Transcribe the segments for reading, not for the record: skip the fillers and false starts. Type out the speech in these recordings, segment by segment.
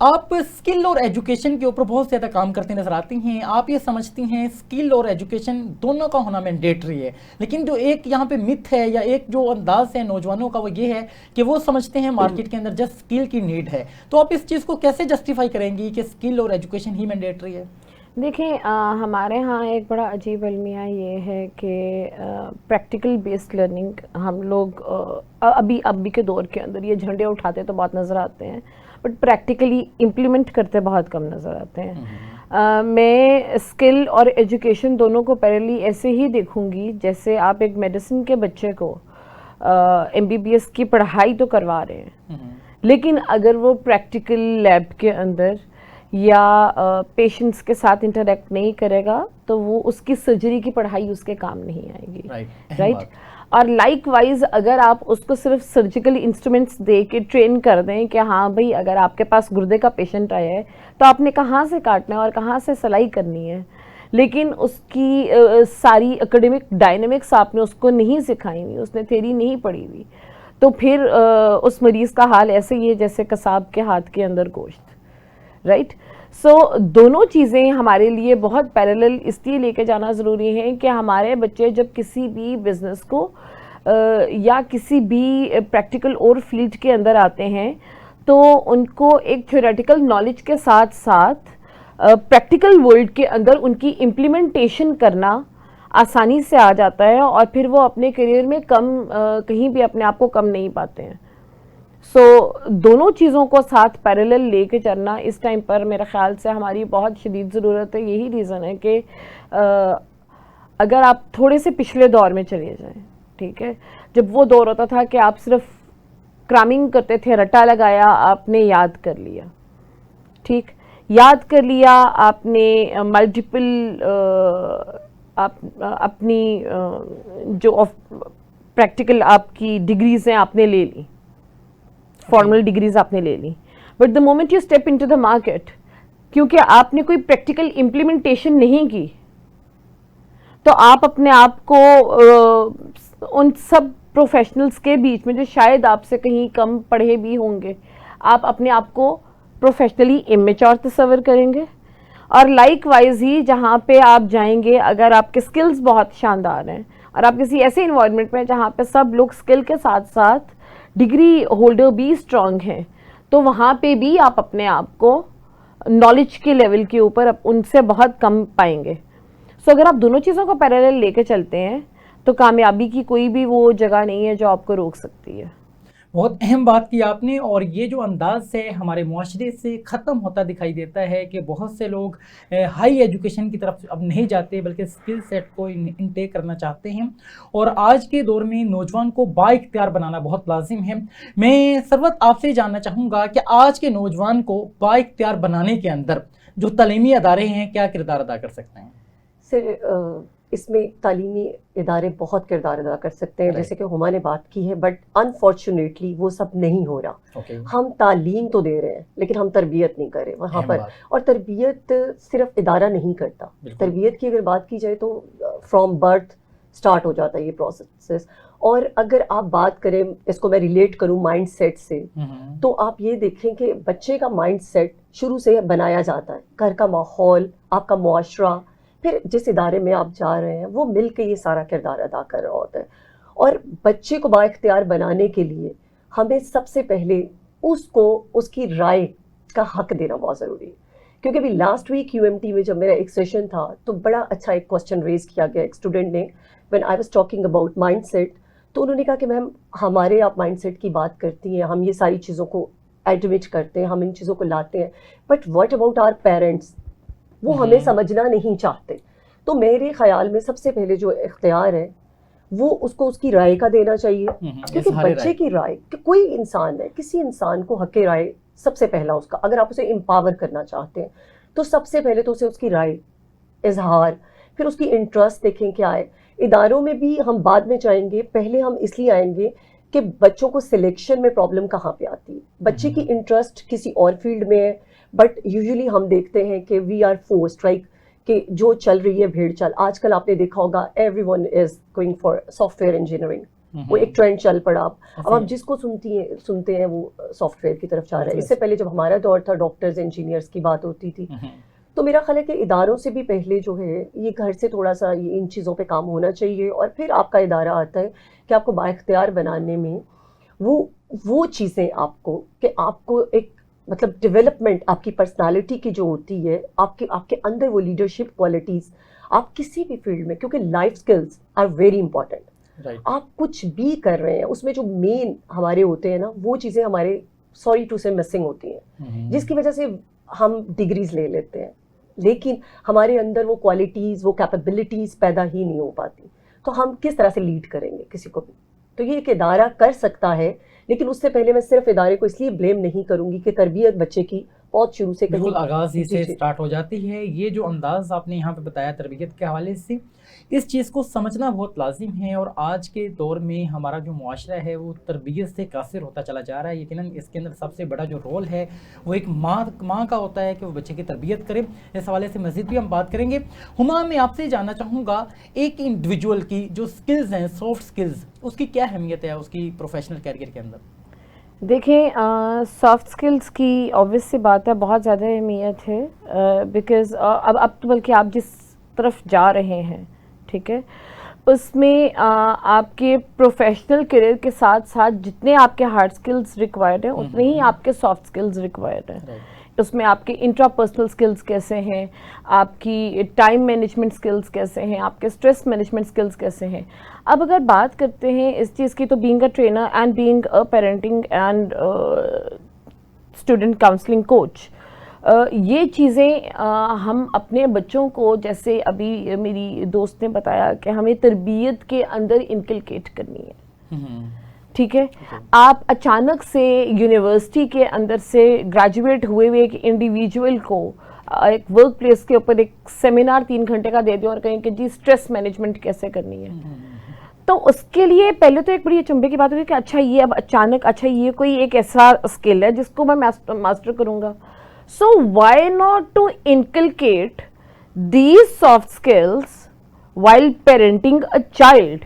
آپ اسکل اور ایجوکیشن کے اوپر بہت زیادہ کام کرتے نظر آتی ہیں. آپ یہ سمجھتی ہیں اسکل اور ایجوکیشن دونوں کا ہونا مینڈیٹری ہے, لیکن جو ایک یہاں پہ متھ ہے یا ایک جو انداز ہے نوجوانوں کا وہ یہ ہے کہ وہ سمجھتے ہیں مارکیٹ کے اندر جسٹ اسکل کی نیڈ ہے. تو آپ اس چیز کو کیسے جسٹیفائی کریں گی کہ اسکل اور ایجوکیشن ہی مینڈیٹری ہے؟ دیکھیں ہمارے ہاں ایک بڑا عجیب المیہ یہ ہے کہ پریکٹیکل بیسڈ لرننگ ہم لوگ ابھی کے دور کے اندر یہ جھنڈے اٹھاتے تو بہت نظر آتے ہیں, بٹ پریکٹیکلی امپلیمنٹ کرتے بہت کم نظر آتے ہیں. میں اسکل اور ایجوکیشن دونوں کو پیرلی ایسے ہی دیکھوں گی جیسے آپ ایک میڈیسن کے بچے کو MBBS کی پڑھائی تو کروا رہے ہیں, لیکن اگر وہ پریکٹیکل لیب کے اندر یا پیشنٹس کے ساتھ انٹریکٹ نہیں کرے گا تو وہ اس کی سرجری کی پڑھائی اس کے کام نہیں آئے گی, رائٹ. اور لائک وائز اگر آپ اس کو صرف سرجیکل انسٹرومنٹس دے کے ٹرین کر دیں کہ ہاں بھائی اگر آپ کے پاس گردے کا پیشنٹ آیا ہے تو آپ نے کہاں سے کاٹنا ہے اور کہاں سے سلائی کرنی ہے, لیکن اس کی ساری اکیڈمک ڈائنامکس آپ نے اس کو نہیں سکھائی ہوئی, اس نے تھیری نہیں پڑھی ہوئی, تو پھر اس مریض کا حال ایسے ہی ہے جیسے قصاب کے ہاتھ کے اندر گوشت, رائٹ. سو دونوں چیزیں ہمارے لیے بہت پیرالل اس لیے لے کے جانا ضروری ہے کہ ہمارے بچے جب کسی بھی بزنس کو یا کسی بھی پریکٹیکل اور فیلڈ کے اندر آتے ہیں تو ان کو ایک تھیوریٹیکل نالج کے ساتھ ساتھ پریکٹیکل ورلڈ کے اندر ان کی امپلیمنٹیشن کرنا آسانی سے آ جاتا ہے, اور پھر وہ اپنے کیریئر میں کہیں بھی اپنے آپ کو کم نہیں پاتے ہیں. سو دونوں چیزوں کو ساتھ پیرالل لے کے چلنا اس ٹائم پر میرے خیال سے ہماری بہت شدید ضرورت ہے. یہی ریزن ہے کہ اگر آپ تھوڑے سے پچھلے دور میں چلے جائیں, ٹھیک ہے, جب وہ دور ہوتا تھا کہ آپ صرف کرامنگ کرتے تھے, رٹا لگایا, آپ نے یاد کر لیا, ٹھیک, یاد کر لیا آپ نے ملٹیپل اپنی جو پریکٹیکل آپ کی ڈگریز ہیں آپ نے لے لی, فارمل ڈگریز آپ نے لے لی, but the moment you step into the market, کیونکہ آپ نے کوئی پریکٹیکل امپلیمنٹیشن نہیں کی تو آپ اپنے آپ کو ان سب پروفیشنلز کے بیچ میں جو شاید آپ سے کہیں کم پڑھے بھی ہوں گے, آپ اپنے آپ کو پروفیشنلی امیچور تصور کریں گے. اور لائک وائز ہی جہاں پہ آپ جائیں گے, اگر آپ کے سکلز بہت شاندار ہیں اور آپ کسی ایسے انوائرمنٹ میں جہاں پہ سب لوگ سکل کے ساتھ ساتھ ڈگری ہولڈر بھی اسٹرانگ ہیں, تو وہاں پہ بھی آپ اپنے آپ کو نالج کے لیول کے اوپر ان سے بہت کم پائیں گے. سو اگر آپ دونوں چیزوں کو پیرالل لے کے چلتے ہیں تو کامیابی کی کوئی بھی وہ جگہ نہیں ہے جو آپ کو روک سکتی ہے. بہت اہم بات کی آپ نے, اور یہ جو انداز ہے ہمارے معاشرے سے ختم ہوتا دکھائی دیتا ہے کہ بہت سے لوگ ہائی ایجوکیشن کی طرف اب نہیں جاتے بلکہ اسکل سیٹ کو انٹیک کرنا چاہتے ہیں, اور آج کے دور میں نوجوان کو با اختیار بنانا بہت لازم ہے. میں ثروت آپ سے جاننا چاہوں گا کہ آج کے نوجوان کو با اختیار بنانے کے اندر جو تعلیمی ادارے ہیں کیا کردار ادا کر سکتے ہیں؟ سر اس میں تعلیمی ادارے بہت کردار ادا کر سکتے ہیں, جیسے کہ ہما نے بات کی ہے, بٹ انفارچونیٹلی وہ سب نہیں ہو رہا. ہم تعلیم تو دے رہے ہیں لیکن ہم تربیت نہیں کر رہے وہاں پر, اور تربیت صرف ادارہ نہیں کرتا. تربیت کی اگر بات کی جائے تو فرام برتھ اسٹارٹ ہو جاتا ہے یہ پروسیس. اور اگر آپ بات کریں, اس کو میں ریلیٹ کروں مائنڈ سیٹ سے, تو آپ یہ دیکھیں کہ بچے کا مائنڈ سیٹ شروع سے بنایا جاتا ہے, گھر کا ماحول, آپ کا معاشرہ, پھر جس ادارے میں آپ جا رہے ہیں وہ مل کے یہ سارا کردار ادا کر رہا ہوتا ہے. اور بچے کو با اختیار بنانے کے لیے ہمیں سب سے پہلے اس کو اس کی رائے کا حق دینا بہت ضروری ہے. کیونکہ ابھی لاسٹ ویک UMT میں جب میرا ایک سیشن تھا تو بڑا اچھا ایک کوسچن ریز کیا گیا ایک اسٹوڈنٹ نے, when I was talking about mindset, تو انہوں نے کہا کہ میم ہمارے آپ مائنڈ سیٹ کی بات کرتی ہیں, ہم یہ ساری چیزوں کو ایڈمٹ کرتے ہیں, ہم ان چیزوں کو لاتے ہیں, but what about our parents, وہ ہمیں سمجھنا نہیں چاہتے. تو میرے خیال میں سب سے پہلے جو اختیار ہے وہ اس کو اس کی رائے کا دینا چاہیے, کیونکہ بچے کی رائے, کہ کوئی انسان ہے, کسی انسان کو حق رائے سب سے پہلا اس کا, اگر آپ اسے امپاور کرنا چاہتے ہیں تو سب سے پہلے تو اسے اس کی رائے, اظہار, پھر اس کی انٹرسٹ دیکھیں کیا ہے. اداروں میں بھی ہم بعد میں جائیں گے, پہلے ہم اس لیے آئیں گے کہ بچوں کو سلیکشن میں پرابلم کہاں پہ آتی ہے. بچے کی انٹرسٹ کسی اور فیلڈ میں ہے, بٹ یوزلی ہم دیکھتے ہیں کہ وی آر فورسڈ, رائٹ, کہ جو چل رہی ہے بھیڑ چال. آج کل آپ نے دیکھا ہوگا every one is going for soft ware engineering, وہ ایک ٹرینڈ چل پڑا. اب آپ جس کو سنتے ہیں وہ سافٹ ویئر کی طرف جا رہا ہے. اس سے پہلے جب ہمارا دور تھا ڈاکٹرز انجینئرس کی بات ہوتی تھی, تو میرا خیال ہے کہ اداروں سے بھی پہلے جو ہے یہ گھر سے تھوڑا سا ان چیزوں پہ کام ہونا چاہیے, اور پھر آپ کا ادارہ آتا ہے کہ آپ کو بااختیار بنانے میں وہ چیزیں آپ کو, کہ آپ کو ایک مطلب ڈیولپمنٹ آپ کی پرسنالٹی کی جو ہوتی ہے, آپ کے اندر وہ لیڈرشپ کوالٹیز آپ کسی بھی فیلڈ میں, کیونکہ life skills are very important. آپ کچھ بھی کر رہے ہیں اس میں جو مین ہمارے ہوتے ہیں نا, وہ چیزیں ہمارے سوری ٹو سے مسنگ ہوتی ہیں, جس کی وجہ سے ہم ڈگریز لے لیتے ہیں لیکن ہمارے اندر وہ کوالٹیز, وہ کیپیبلٹیز پیدا ہی نہیں ہو پاتی. تو ہم کس طرح سے لیڈ کریں گے کسی کو بھی؟ تو یہ ایک ادارہ کر سکتا ہے, لیکن اس سے پہلے میں صرف ادارے کو اس لیے بلیم نہیں کروں گی کہ تربیت بچے کی بہت شروع سے بالکل آغاز ہی سے سٹارٹ ہو جاتی ہے. یہ جو انداز آپ نے یہاں پہ بتایا تربیت کے حوالے سے, اس چیز کو سمجھنا بہت لازم ہے. اور آج کے دور میں ہمارا جو معاشرہ ہے وہ تربیت سے قاصر ہوتا چلا جا رہا ہے. یقیناً اس کے اندر سب سے بڑا جو رول ہے وہ ایک ماں کا ہوتا ہے کہ وہ بچے کی تربیت کرے. اس حوالے سے مزید بھی ہم بات کریں گے. ہما, میں آپ سے جاننا چاہوں گا ایک انڈیویجول کی جو سکلز ہیں, سافٹ سکلز, اس کی کیا اہمیت ہے اس کی پروفیشنل کیریئر کے اندر؟ دیکھیں سافٹ اسکلس کی آبویس سی بات ہے, بہت زیادہ اہمیت ہے, بیکاز اب تو بلکہ آپ جس طرف جا رہے ہیں, ٹھیک ہے, اس میں آپ کے پروفیشنل کیریئر کے ساتھ ساتھ جتنے آپ کے ہارڈ اسکلز ریکوائرڈ ہیں اتنے ہی آپ کے سافٹ اسکلز ریکوائرڈ ہیں. اس میں آپ کے انٹرا پرسنل سکلز کیسے ہیں, آپ کی ٹائم مینجمنٹ سکلز کیسے ہیں, آپ کے اسٹریس مینجمنٹ سکلز کیسے ہیں. اب اگر بات کرتے ہیں اس چیز کی, تو being a trainer and being a parenting and student counselling coach, یہ چیزیں ہم اپنے بچوں کو, جیسے ابھی میری دوست نے بتایا کہ ہمیں تربیت کے اندر انکلکیٹ کرنی ہے, ٹھیک ہے. آپ اچانک سے یونیورسٹی کے اندر سے گریجویٹ ہوئے ایک انڈیویجول کو ایک ورک پلیس کے اوپر ایک سیمینار 3 گھنٹے کا دے دیں اور کہیں کہ جی اسٹریس مینجمنٹ کیسے کرنی ہے, تو اس کے لیے پہلے تو ایک بڑی اچنبھے کی بات ہوگی کہ اچھا یہ اب اچانک, اچھا یہ کوئی ایک ایسا اسکل ہے جس کو میں ماسٹر کروں گا. So why not to inculcate these soft skills while parenting a child.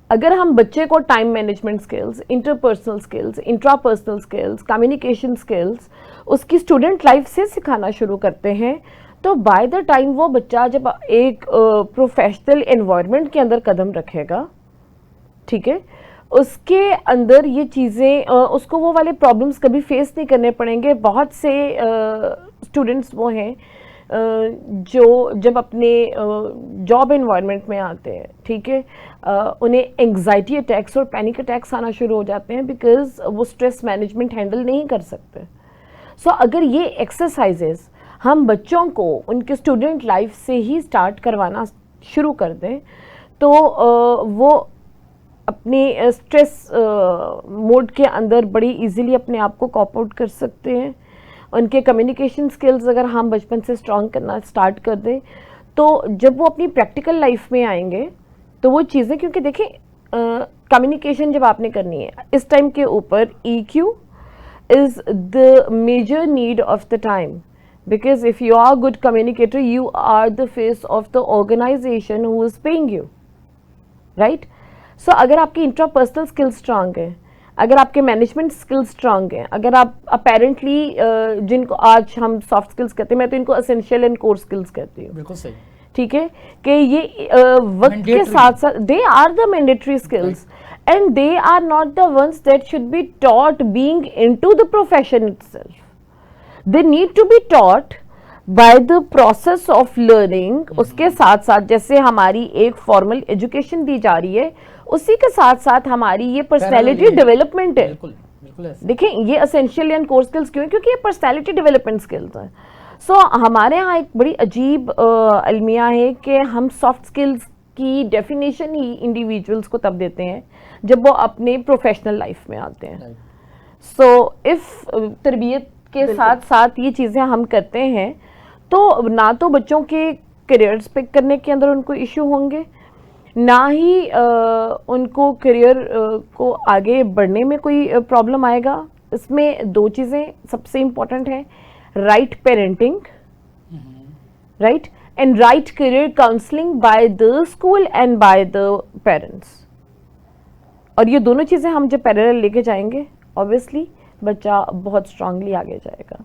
اگر ہم بچے کو time management skills, interpersonal skills, intrapersonal skills, communication skills اس کی اسٹوڈنٹ لائف سے سکھانا شروع کرتے ہیں, تو بائی دا ٹائم وہ بچہ جب ایک پروفیشنل انوائرمنٹ کے اندر قدم رکھے گا, ٹھیک ہے, اس کے اندر یہ چیزیں, اس کو وہ والے پرابلمس کبھی فیس نہیں کرنے پڑیں گے. بہت سے اسٹوڈنٹس وہ ہیں جو جب اپنے جاب انوائرمنٹ میں آتے ہیں, ٹھیک ہے, انہیں انگزائٹی اٹیکس اور پینک اٹیکس آنا شروع ہو جاتے ہیں بیکاز وہ اسٹریس مینجمنٹ ہینڈل نہیں کر سکتے. سو اگر یہ ایکسرسائزز ہم بچوں کو ان کے اسٹوڈنٹ لائف سے ہی اسٹارٹ کروانا شروع کر دیں, تو وہ اپنی اسٹریس موڈ کے اندر بڑی ایزیلی اپنے آپ کو کوپ آؤٹ کر سکتے ہیں. ان کے کمیونیکیشن سکلز اگر ہم بچپن سے اسٹرانگ کرنا اسٹارٹ کر دیں, تو جب وہ اپنی پریکٹیکل لائف میں آئیں گے تو وہ چیزیں, کیونکہ دیکھیں کمیونیکیشن جب آپ نے کرنی ہے اس ٹائم کے اوپر, EQ is the major need of the time, because if you are a good communicator you are the face of the organization who is paying you, right? So اگر آپ کی انٹراپرسنل اسکل اسٹرانگ ہے, اگر آپ کے management skill strong ہیں, اگر آپ اپیرنٹلی جن کو آج ہم سافٹ اسکلس کہتے ہیں, میں تو ان کو اسینشیل اینڈ کور اسکلس کہتی ہوں, بالکل صحیح, ٹھیک ہے, کہ یہ وقت کے ساتھ ساتھ they are the mandatory skills and they are not the ones that should be taught being into the profession itself. They need to be taught by the process of learning. اس کے ساتھ ساتھ جیسے ہماری ایک فارمل ایجوکیشن دی جا رہی ہے, اسی کے ساتھ ساتھ ہماری یہ پرسنالٹی ڈیولپمنٹ ہے. دیکھیں یہ اسینشیل اینڈ کور اسکلس کیوں ہیں, کیونکہ یہ پرسنالٹی ڈیولپمنٹ اسکلس ہیں. سو ہمارے ہاں ایک بڑی عجیب المیہ ہے کہ ہم سافٹ اسکلس کی ڈیفینیشن ہی انڈیویجولس کو تب دیتے ہیں جب وہ اپنے پروفیشنل لائف میں آتے ہیں. سو اف تربیت کے ساتھ ساتھ یہ چیزیں ہم کرتے ہیں تو نہ تو بچوں کے کیریئرز پک کرنے کے اندر ان کو ایشو ہوں گے, نہ ہی ان کو کیریئر کو آگے بڑھنے میں کوئی پرابلم آئے گا. اس میں 2 چیزیں سب سے امپورٹنٹ ہیں, right parenting, right, and right career counseling by the school and by the parents. اور یہ دونوں چیزیں ہم جب پیرالل لے کے جائیں گے obviously بچہ بہت اسٹرانگلی آگے جائے گا.